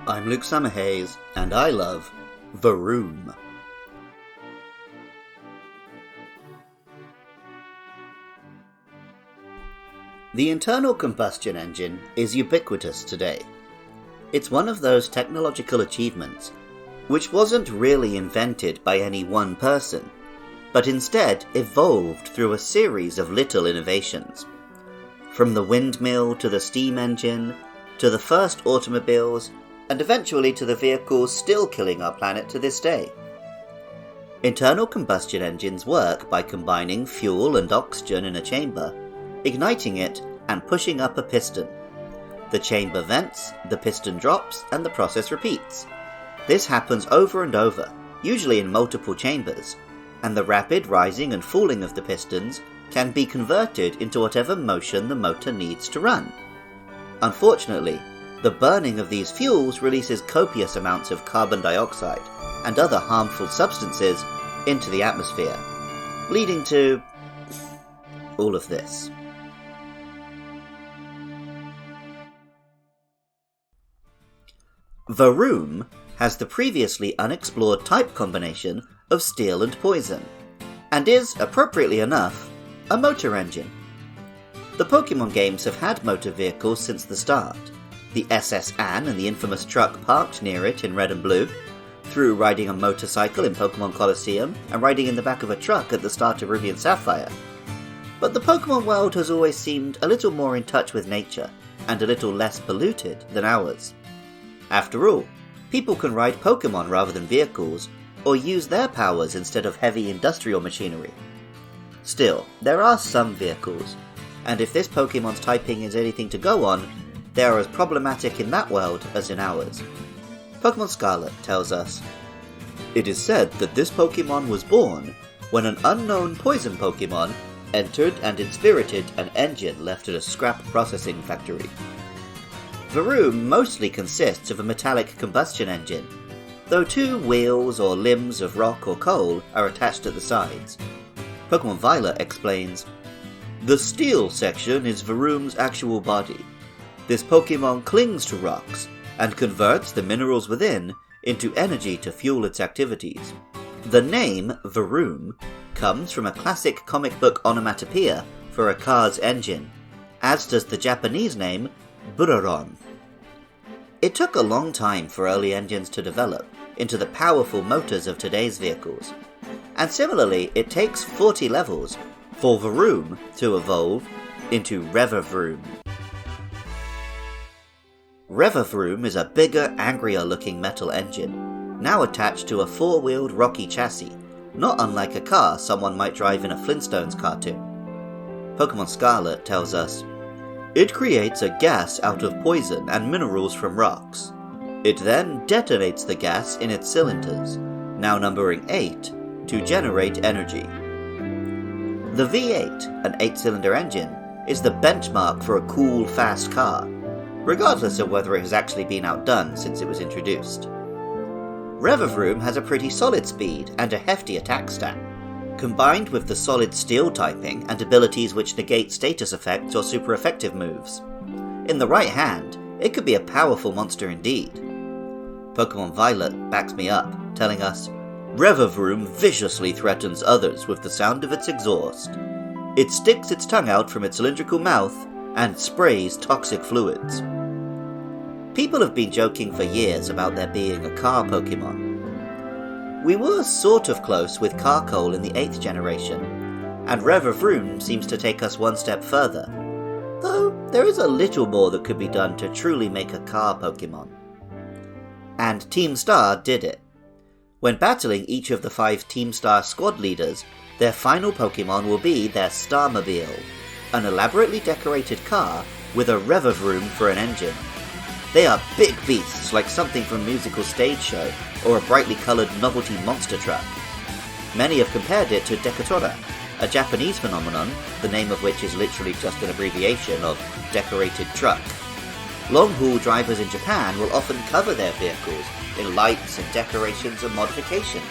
I'm Luke Summerhays, and I love Varoom. The internal combustion engine is ubiquitous today. It's one of those technological achievements which wasn't really invented by any one person, but instead evolved through a series of little innovations. From the windmill to the steam engine, to the first automobiles, and eventually to the vehicles still killing our planet to this day. Internal combustion engines work by combining fuel and oxygen in a chamber, igniting it, and pushing up a piston. The chamber vents, the piston drops, and the process repeats. This happens over and over, usually in multiple chambers, and the rapid rising and falling of the pistons can be converted into whatever motion the motor needs to run. Unfortunately, the burning of these fuels releases copious amounts of carbon dioxide and other harmful substances into the atmosphere, leading to all of this. Varoom has the previously unexplored type combination of steel and poison, and is, appropriately enough, a motor engine. The Pokemon games have had motor vehicles since the start. The SS Anne and the infamous truck parked near it in red and blue, through riding a motorcycle in Pokemon Colosseum and riding in the back of a truck at the start of Ruby and Sapphire. But the Pokemon world has always seemed a little more in touch with nature, and a little less polluted than ours. After all, people can ride Pokemon rather than vehicles, or use their powers instead of heavy industrial machinery. Still, there are some vehicles, and if this Pokemon's typing is anything to go on, they are as problematic in that world as in ours. Pokemon Scarlet tells us, "It is said that this Pokemon was born when an unknown poison Pokemon entered and inspirited an engine left at a scrap processing factory." Varoom mostly consists of a metallic combustion engine, though two wheels or limbs of rock or coal are attached at the sides. Pokemon Violet explains, "The steel section is Varoom's actual body. This Pokemon clings to rocks, and converts the minerals within into energy to fuel its activities. The name, Varoom, comes from a classic comic book onomatopoeia for a car's engine, as does the Japanese name, Buraron. It took a long time for early engines to develop into the powerful motors of today's vehicles, and similarly it takes 40 levels for Varoom to evolve into Revavroom. Revavroom is a bigger, angrier-looking metal engine, now attached to a four-wheeled rocky chassis, not unlike a car someone might drive in a Flintstones cartoon. Pokemon Scarlet tells us, "It creates a gas out of poison and minerals from rocks. It then detonates the gas in its cylinders, now numbering 8, to generate energy." The V8, an 8-cylinder engine, is the benchmark for a cool, fast car, regardless of whether it has actually been outdone since it was introduced. Revavroom has a pretty solid speed and a hefty attack stat, combined with the solid steel typing and abilities which negate status effects or super effective moves. In the right hand, it could be a powerful monster indeed. Pokemon Violet backs me up, telling us, "Revavroom viciously threatens others with the sound of its exhaust. It sticks its tongue out from its cylindrical mouth and sprays toxic fluids." People have been joking for years about there being a car Pokemon. We were sort of close with Carkol in the 8th generation, and Revavroom seems to take us one step further, though there is a little more that could be done to truly make a car Pokemon. And Team Star did it. When battling each of the 5 Team Star squad leaders, their final Pokemon will be their Starmobile, an elaborately decorated car with a Revavroom for an engine. They are big beasts like something from a musical stage show or a brightly coloured novelty monster truck. Many have compared it to Decatura, a Japanese phenomenon, the name of which is literally just an abbreviation of decorated truck. Long-haul drivers in Japan will often cover their vehicles in lights and decorations and modifications,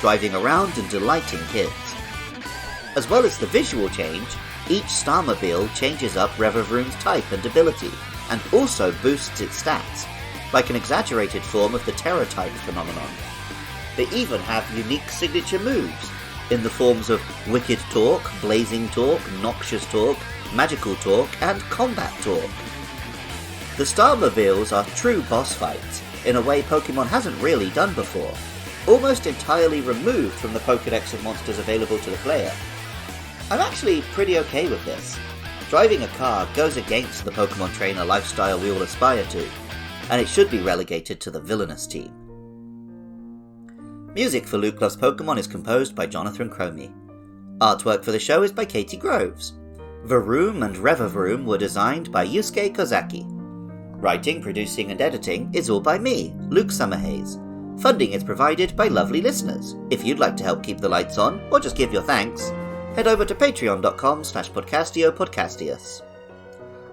driving around and delighting kids. As well as the visual change, each Starmobile changes up Revavroom's type and ability, and also boosts its stats, like an exaggerated form of the Terror-type phenomenon. They even have unique signature moves, in the forms of Wicked Talk, Blazing Talk, Noxious Talk, Magical Talk, and Combat Talk. The Starmobiles are true boss fights, in a way Pokemon hasn't really done before, almost entirely removed from the Pokédex of monsters available to the player. I'm actually pretty okay with this. Driving a car goes against the Pokemon trainer lifestyle we all aspire to, and it should be relegated to the villainous team. Music for Luke Loves Pokemon is composed by Jonathan Cromie. Artwork for the show is by Katie Groves. Varoom and Revavroom were designed by Yusuke Kozaki. Writing, producing and editing is all by me, Luke Summerhaze. Funding is provided by lovely listeners. If you'd like to help keep the lights on, or just give your thanks, head over to patreon.com/podcastiopodcastius.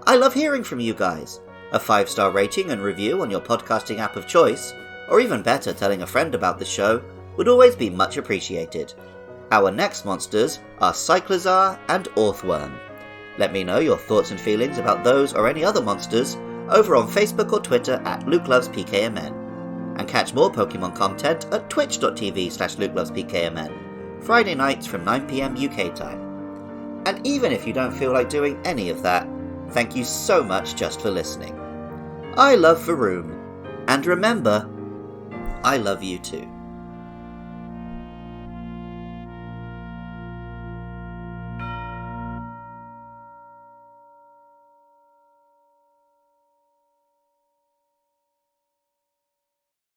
I love hearing from you guys. A 5-star rating and review on your podcasting app of choice, or even better, telling a friend about the show, would always be much appreciated. Our next monsters are Cyclizar and Orthworm. Let me know your thoughts and feelings about those or any other monsters over on Facebook or Twitter at LukeLovesPKMN. And catch more Pokemon content at twitch.tv/LukeLovesPKMN, Friday nights from 9 PM UK time. And even if you don't feel like doing any of that, thank you so much just for listening. I love Varoom, and remember, I love you too.